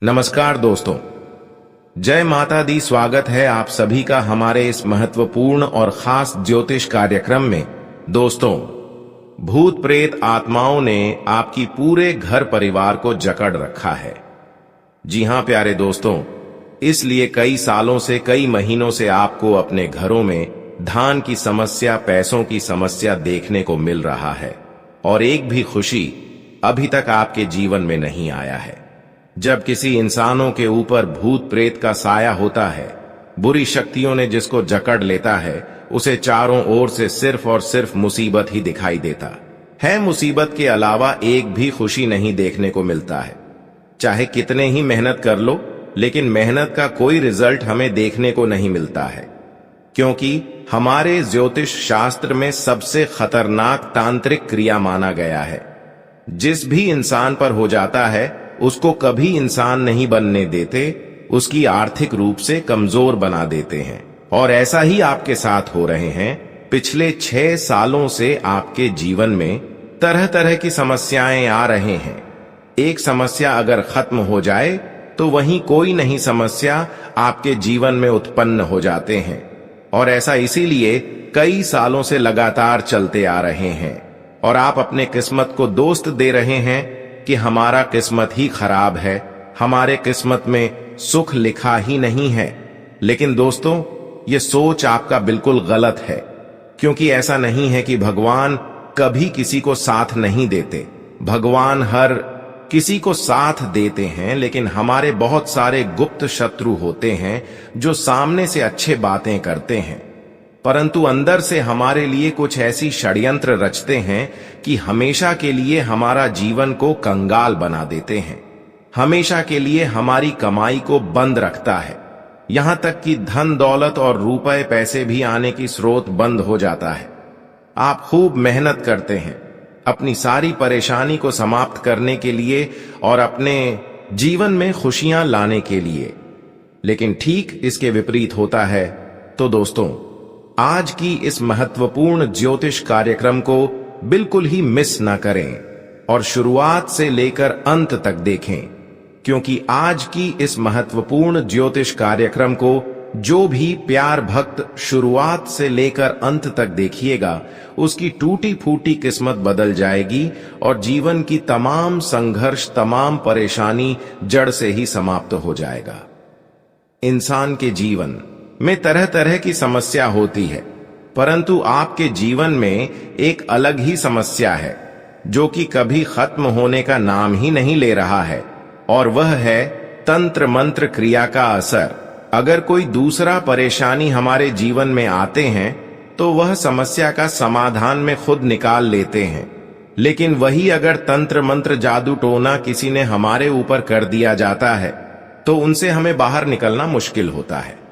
नमस्कार दोस्तों, जय माता दी। स्वागत है आप सभी का हमारे इस महत्वपूर्ण और खास ज्योतिष कार्यक्रम में। दोस्तों, भूत प्रेत आत्माओं ने आपकी पूरे घर परिवार को जकड़ रखा है। जी हां प्यारे दोस्तों, इसलिए कई सालों से, कई महीनों से आपको अपने घरों में धान की समस्या, पैसों की समस्या देखने को मिल रहा है और एक भी खुशी अभी तक आपके जीवन में नहीं आया है। जब किसी इंसानों के ऊपर भूत प्रेत का साया होता है, बुरी शक्तियों ने जिसको जकड़ लेता है, उसे चारों ओर से सिर्फ और सिर्फ मुसीबत ही दिखाई देता है। मुसीबत के अलावा एक भी खुशी नहीं देखने को मिलता है। चाहे कितने ही मेहनत कर लो, लेकिन मेहनत का कोई रिजल्ट हमें देखने को नहीं मिलता है, क्योंकि हमारे ज्योतिष शास्त्र में सबसे खतरनाक तांत्रिक क्रिया माना गया है। जिस भी इंसान पर हो जाता है उसको कभी इंसान नहीं बनने देते, उसकी आर्थिक रूप से कमजोर बना देते हैं। और ऐसा ही आपके साथ हो रहे हैं। पिछले 6 सालों से आपके जीवन में तरह तरह की समस्याएं आ रहे हैं। एक समस्या अगर खत्म हो जाए तो वहीं कोई नई समस्या आपके जीवन में उत्पन्न हो जाते हैं। और ऐसा इसीलिए कई सालों से लगातार चलते आ रहे हैं और आप अपने किस्मत को दोस्त दे रहे हैं कि हमारा किस्मत ही खराब है, हमारे किस्मत में सुख लिखा ही नहीं है। लेकिन दोस्तों, ये सोच आपका बिल्कुल गलत है, क्योंकि ऐसा नहीं है कि भगवान कभी किसी को साथ नहीं देते। भगवान हर किसी को साथ देते हैं, लेकिन हमारे बहुत सारे गुप्त शत्रु होते हैं जो सामने से अच्छे बातें करते हैं, परंतु अंदर से हमारे लिए कुछ ऐसी षड्यंत्र रचते हैं कि हमेशा के लिए हमारा जीवन को कंगाल बना देते हैं, हमेशा के लिए हमारी कमाई को बंद रखता है। यहां तक कि धन दौलत और रुपए पैसे भी आने की स्रोत बंद हो जाता है। आप खूब मेहनत करते हैं अपनी सारी परेशानी को समाप्त करने के लिए और अपने जीवन में खुशियां लाने के लिए, लेकिन ठीक इसके विपरीत होता है। तो दोस्तों, आज की इस महत्वपूर्ण ज्योतिष कार्यक्रम को बिल्कुल ही मिस ना करें और शुरुआत से लेकर अंत तक देखें, क्योंकि आज की इस महत्वपूर्ण ज्योतिष कार्यक्रम को जो भी प्यार भक्त शुरुआत से लेकर अंत तक देखिएगा, उसकी टूटी फूटी किस्मत बदल जाएगी और जीवन की तमाम संघर्ष, तमाम परेशानी जड़ से ही समाप्त हो जाएगा। इंसान के जीवन में तरह तरह की समस्या होती है, परंतु आपके जीवन में एक अलग ही समस्या है जो कि कभी खत्म होने का नाम ही नहीं ले रहा है, और वह है तंत्र मंत्र क्रिया का असर। अगर कोई दूसरा परेशानी हमारे जीवन में आते हैं तो वह समस्या का समाधान में खुद निकाल लेते हैं, लेकिन वही अगर तंत्र मंत्र जादू टोना किसी ने हमारे ऊपर कर दिया जाता है तो उनसे हमें बाहर निकलना मुश्किल होता है।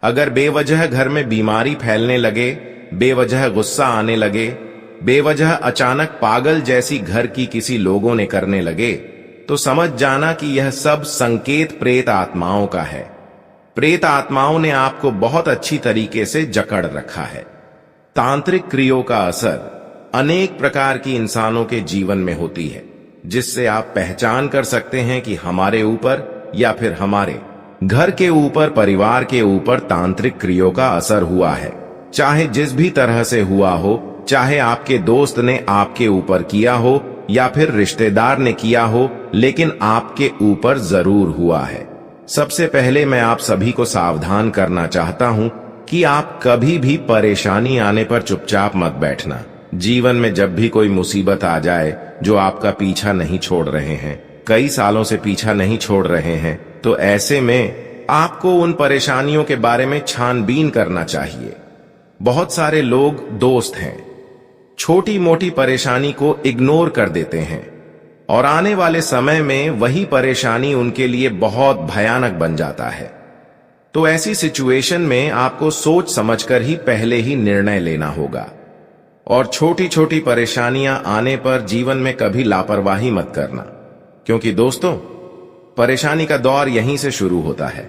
अगर बेवजह घर में बीमारी फैलने लगे, बेवजह गुस्सा आने लगे, बेवजह अचानक पागल जैसी घर की किसी लोगों ने करने लगे, तो समझ जाना कि यह सब संकेत प्रेत आत्माओं का है। प्रेत आत्माओं ने आपको बहुत अच्छी तरीके से जकड़ रखा है। तांत्रिक क्रियों का असर अनेक प्रकार की इंसानों के जीवन में होती है, जिससे आप पहचान कर सकते हैं कि हमारे ऊपर या फिर हमारे घर के ऊपर, परिवार के ऊपर तांत्रिक क्रियों का असर हुआ है। चाहे जिस भी तरह से हुआ हो, चाहे आपके दोस्त ने आपके ऊपर किया हो या फिर रिश्तेदार ने किया हो, लेकिन आपके ऊपर जरूर हुआ है। सबसे पहले मैं आप सभी को सावधान करना चाहता हूं कि आप कभी भी परेशानी आने पर चुपचाप मत बैठना। जीवन में जब भी कोई मुसीबत आ जाए जो आपका पीछा नहीं छोड़ रहे हैं, कई सालों से पीछा नहीं छोड़ रहे हैं, तो ऐसे में आपको उन परेशानियों के बारे में छानबीन करना चाहिए। बहुत सारे लोग दोस्त हैं, छोटी मोटी परेशानी को इग्नोर कर देते हैं और आने वाले समय में वही परेशानी उनके लिए बहुत भयानक बन जाता है। तो ऐसी सिचुएशन में आपको सोच समझकर ही पहले ही निर्णय लेना होगा और छोटी छोटी परेशानियां आने पर जीवन में कभी लापरवाही मत करना, क्योंकि दोस्तों, परेशानी का दौर यहीं से शुरू होता है।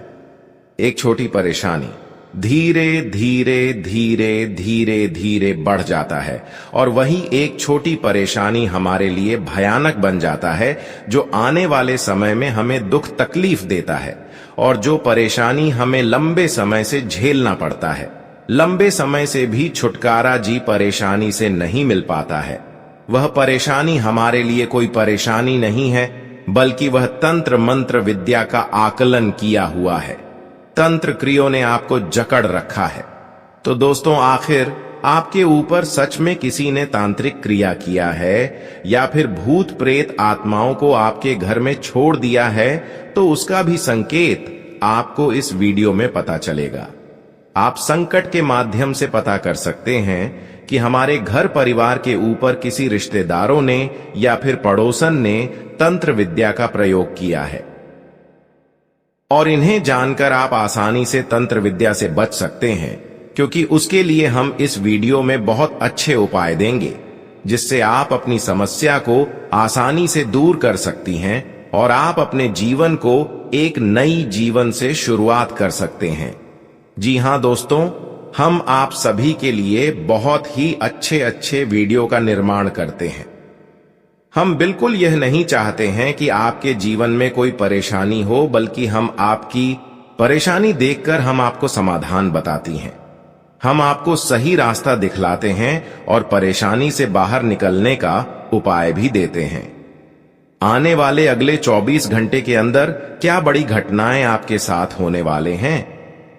एक छोटी परेशानी धीरे धीरे धीरे धीरे धीरे बढ़ जाता है और वही एक छोटी परेशानी हमारे लिए भयानक बन जाता है, जो आने वाले समय में हमें दुख तकलीफ देता है और जो परेशानी हमें लंबे समय से झेलना पड़ता है। लंबे समय से भी छुटकारा जी परेशानी से नहीं मिल पाता है। वह परेशानी हमारे लिए कोई परेशानी नहीं है, बल्कि वह तंत्र मंत्र विद्या का आकलन किया हुआ है। तंत्र क्रियों ने आपको जकड़ रखा है। तो दोस्तों, आखिर आपके ऊपर सच में किसी ने तांत्रिक क्रिया किया है या फिर भूत प्रेत आत्माओं को आपके घर में छोड़ दिया है, तो उसका भी संकेत आपको इस वीडियो में पता चलेगा। आप संकट के माध्यम से पता कर सकते हैं कि हमारे घर परिवार के ऊपर किसी रिश्तेदारों ने या फिर पड़ोसन ने तंत्र विद्या का प्रयोग किया है। और इन्हें जानकर आप आसानी से तंत्र विद्या से बच सकते हैं, क्योंकि उसके लिए हम इस वीडियो में बहुत अच्छे उपाय देंगे, जिससे आप अपनी समस्या को आसानी से दूर कर सकती हैं और आप अपने जीवन को एक नई जीवन से शुरुआत कर सकते हैं। जी हां दोस्तों, हम आप सभी के लिए बहुत ही अच्छे वीडियो का निर्माण करते हैं। हम बिल्कुल यह नहीं चाहते हैं कि आपके जीवन में कोई परेशानी हो, बल्कि हम आपकी परेशानी देखकर हम आपको समाधान बताती हैं। हम आपको सही रास्ता दिखलाते हैं और परेशानी से बाहर निकलने का उपाय भी देते हैं। आने वाले अगले 24 घंटे के अंदर क्या बड़ी घटनाएं आपके साथ होने वाले हैं,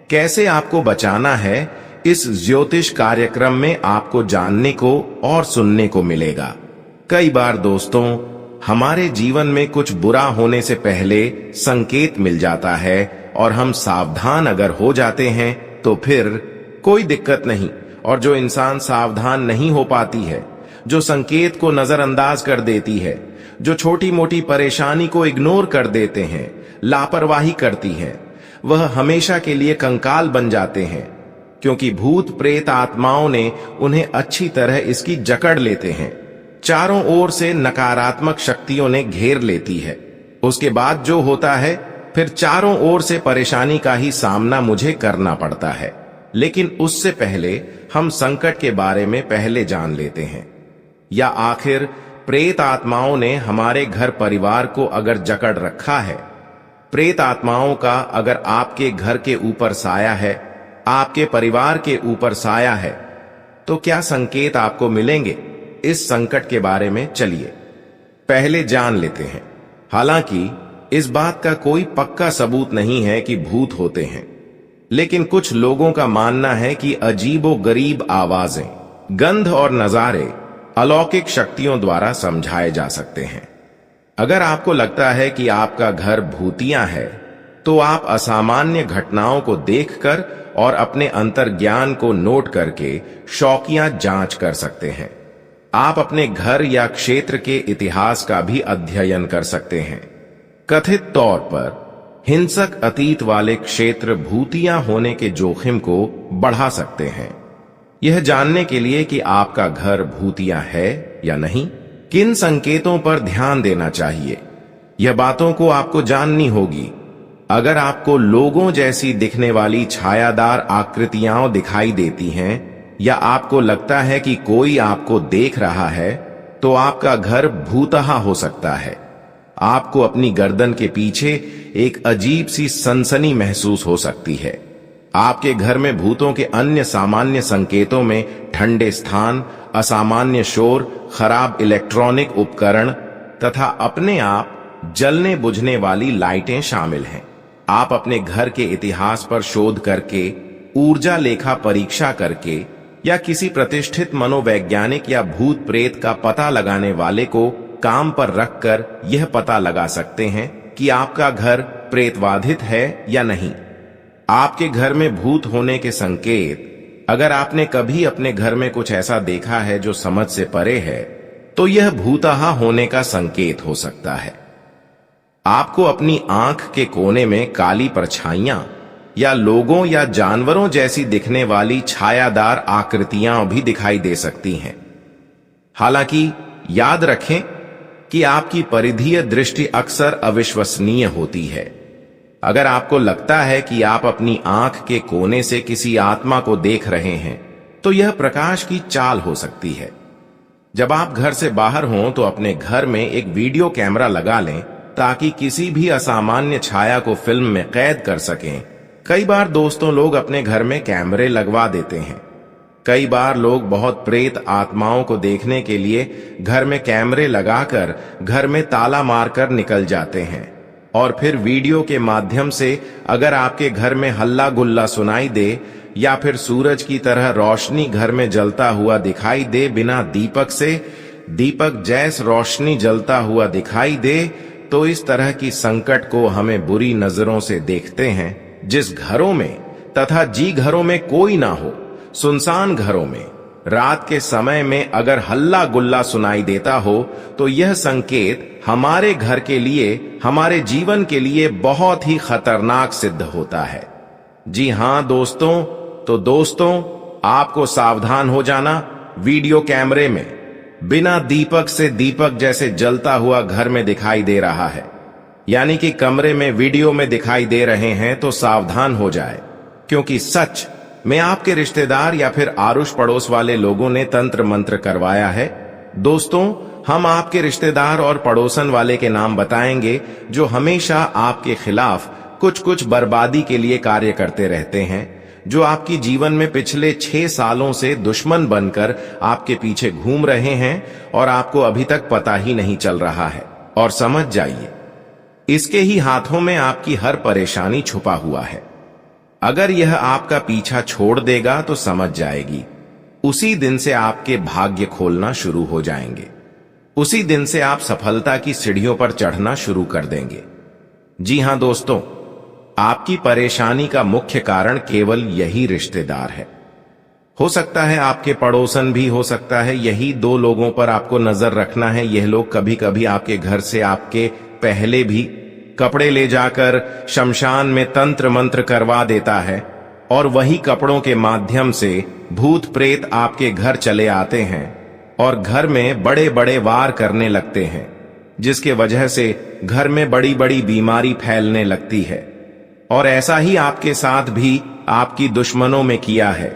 कैसे आपको बचाना है, इस ज्योतिष कार्यक्रम में आपको जानने को और सुनने को मिलेगा। कई बार दोस्तों, हमारे जीवन में कुछ बुरा होने से पहले संकेत मिल जाता है और हम सावधान अगर हो जाते हैं तो फिर कोई दिक्कत नहीं। और जो इंसान सावधान नहीं हो पाती है, जो संकेत को नजरअंदाज कर देती है, जो छोटी मोटी परेशानी को इग्नोर कर देते हैं, लापरवाही करती है, वह हमेशा के लिए कंकाल बन जाते हैं, क्योंकि भूत प्रेत आत्माओं ने उन्हें अच्छी तरह इसकी जकड़ लेते हैं। चारों ओर से नकारात्मक शक्तियों ने घेर लेती है। उसके बाद जो होता है, फिर चारों ओर से परेशानी का ही सामना मुझे करना पड़ता है। लेकिन उससे पहले हम संकट के बारे में पहले जान लेते हैं। या आखिर प्रेत आत्माओं ने हमारे घर परिवार को अगर जकड़ रखा है, प्रेत आत्माओं का अगर आपके घर के ऊपर साया है, आपके परिवार के ऊपर साया है, तो क्या संकेत आपको मिलेंगे? इस संकट के बारे में चलिए पहले जान लेते हैं। हालांकि इस बात का कोई पक्का सबूत नहीं है कि भूत होते हैं, लेकिन कुछ लोगों का मानना है कि अजीबोगरीब आवाजें, गंध और नजारे अलौकिक शक्तियों द्वारा समझाए जा सकते हैं। अगर आपको लगता है कि आपका घर भूतिया है, तो आप असामान्य घटनाओं को देखकर और अपने अंतर्ज्ञान को नोट करके शौकिया जांच कर सकते हैं। आप अपने घर या क्षेत्र के इतिहास का भी अध्ययन कर सकते हैं। कथित तौर पर हिंसक अतीत वाले क्षेत्र भूतिया होने के जोखिम को बढ़ा सकते हैं। यह जानने के लिए कि आपका घर भूतिया है या नहीं, किन संकेतों पर ध्यान देना चाहिए, यह बातों को आपको जाननी होगी। अगर आपको लोगों जैसी दिखने वाली छायादार आकृतियां दिखाई देती हैं, या आपको लगता है कि कोई आपको देख रहा है, तो आपका घर भूतहा हो सकता है। आपको अपनी गर्दन के पीछे एक अजीब सी सनसनी महसूस हो सकती है। आपके घर में भूतों के अन्य सामान्य संकेतों में ठंडे स्थान, असामान्य शोर, खराब इलेक्ट्रॉनिक उपकरण तथा अपने आप जलने बुझने वाली लाइटें शामिल हैं। आप अपने घर के इतिहास पर शोध करके, ऊर्जा लेखा परीक्षा करके या किसी प्रतिष्ठित मनोवैज्ञानिक या भूत प्रेत का पता लगाने वाले को काम पर रखकर यह पता लगा सकते हैं कि आपका घर प्रेतबाधित है या नहीं। आपके घर में भूत होने के संकेत, अगर आपने कभी अपने घर में कुछ ऐसा देखा है जो समझ से परे है, तो यह भूतहा होने का संकेत हो सकता है। आपको अपनी आंख के कोने में काली परछाइयां या लोगों या जानवरों जैसी दिखने वाली छायादार आकृतियां भी दिखाई दे सकती हैं। हालांकि याद रखें कि आपकी परिधीय दृष्टि अक्सर अविश्वसनीय होती है। अगर आपको लगता है कि आप अपनी आंख के कोने से किसी आत्मा को देख रहे हैं, तो यह प्रकाश की चाल हो सकती है। जब आप घर से बाहर हों तो अपने घर में एक वीडियो कैमरा लगा लें ताकि किसी भी असामान्य छाया को फिल्म में कैद कर सकें। कई बार दोस्तों, लोग अपने घर में कैमरे लगवा देते हैं। कई बार लोग बहुत प्रेत आत्माओं को देखने के लिए घर में कैमरे लगाकर घर में ताला मारकर निकल जाते हैं, और फिर वीडियो के माध्यम से अगर आपके घर में हल्ला गुल्ला सुनाई दे या फिर सूरज की तरह रोशनी घर में जलता हुआ दिखाई दे, बिना दीपक से दीपक जैस रोशनी जलता हुआ दिखाई दे, तो इस तरह की संकट को हमें बुरी नजरों से देखते हैं। जिस घरों में तथा जी घरों में कोई ना हो, सुनसान घरों में रात के समय में अगर हल्ला गुल्ला सुनाई देता हो, तो यह संकेत हमारे घर के लिए, हमारे जीवन के लिए बहुत ही खतरनाक सिद्ध होता है। जी हां दोस्तों, तो दोस्तों, आपको सावधान हो जाना। वीडियो कैमरे में बिना दीपक से दीपक जैसे जलता हुआ घर में दिखाई दे रहा है, यानी कि कमरे में वीडियो में दिखाई दे रहे हैं, तो सावधान हो जाए, क्योंकि सच में आपके रिश्तेदार या फिर आरुष पड़ोस वाले लोगों ने तंत्र मंत्र करवाया है। दोस्तों, हम आपके रिश्तेदार और पड़ोसन वाले के नाम बताएंगे जो हमेशा आपके खिलाफ कुछ कुछ बर्बादी के लिए कार्य करते रहते हैं, जो आपकी जीवन में पिछले 6 सालों से दुश्मन बनकर आपके पीछे घूम रहे हैं और आपको अभी तक पता ही नहीं चल रहा है। और समझ जाइए, इसके ही हाथों में आपकी हर परेशानी छुपा हुआ है। अगर यह आपका पीछा छोड़ देगा तो समझ जाएगी, उसी दिन से आपके भाग्य खोलना शुरू हो जाएंगे। उसी दिन से आप सफलता की सीढ़ियों पर चढ़ना शुरू कर देंगे। जी हां दोस्तों, आपकी परेशानी का मुख्य कारण केवल यही रिश्तेदार है। हो सकता है आपके पड़ोसन भी, हो सकता है यही 2 लोगों पर आपको नजर रखना है। यह लोग कभी कभी आपके घर से आपके पहले भी कपड़े ले जाकर शमशान में तंत्र मंत्र करवा देता है, और वही कपड़ों के माध्यम से भूत प्रेत आपके घर चले आते हैं और घर में बड़े बड़े वार करने लगते हैं, जिसके वजह से घर में बड़ी बड़ी बीमारी फैलने लगती है। और ऐसा ही आपके साथ भी आपकी दुश्मनों में किया है,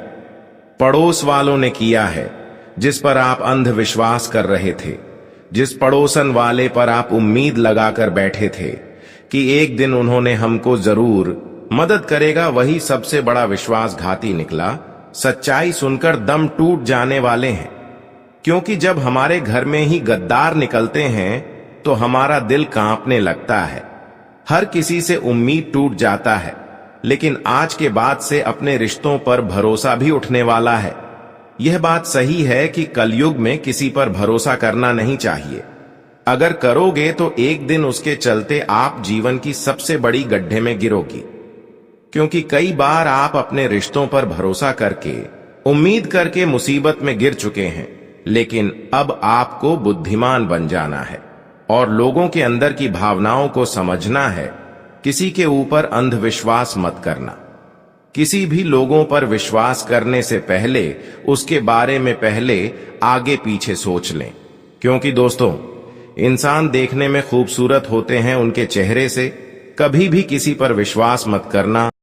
पड़ोस वालों ने किया है, जिस पर आप अंधविश्वास कर रहे थे, जिस पड़ोसन वाले पर आप उम्मीद लगाकर बैठे थे कि एक दिन उन्होंने हमको जरूर मदद करेगा, वही सबसे बड़ा विश्वासघाती निकला। सच्चाई सुनकर दम टूट जाने वाले हैं, क्योंकि जब हमारे घर में ही गद्दार निकलते हैं तो हमारा दिल कांपने लगता है, हर किसी से उम्मीद टूट जाता है। लेकिन आज के बाद से अपने रिश्तों पर भरोसा भी उठने वाला है। यह बात सही है कि कलयुग में किसी पर भरोसा करना नहीं चाहिए। अगर करोगे तो एक दिन उसके चलते आप जीवन की सबसे बड़ी गड्ढे में गिरोगी, क्योंकि कई बार आप अपने रिश्तों पर भरोसा करके, उम्मीद करके मुसीबत में गिर चुके हैं। लेकिन अब आपको बुद्धिमान बन जाना है और लोगों के अंदर की भावनाओं को समझना है। किसी के ऊपर अंधविश्वास मत करना। किसी भी लोगों पर विश्वास करने से पहले उसके बारे में पहले आगे पीछे सोच लें, क्योंकि दोस्तों, इंसान देखने में खूबसूरत होते हैं उनके चेहरे से। कभी भी किसी पर विश्वास मत करना।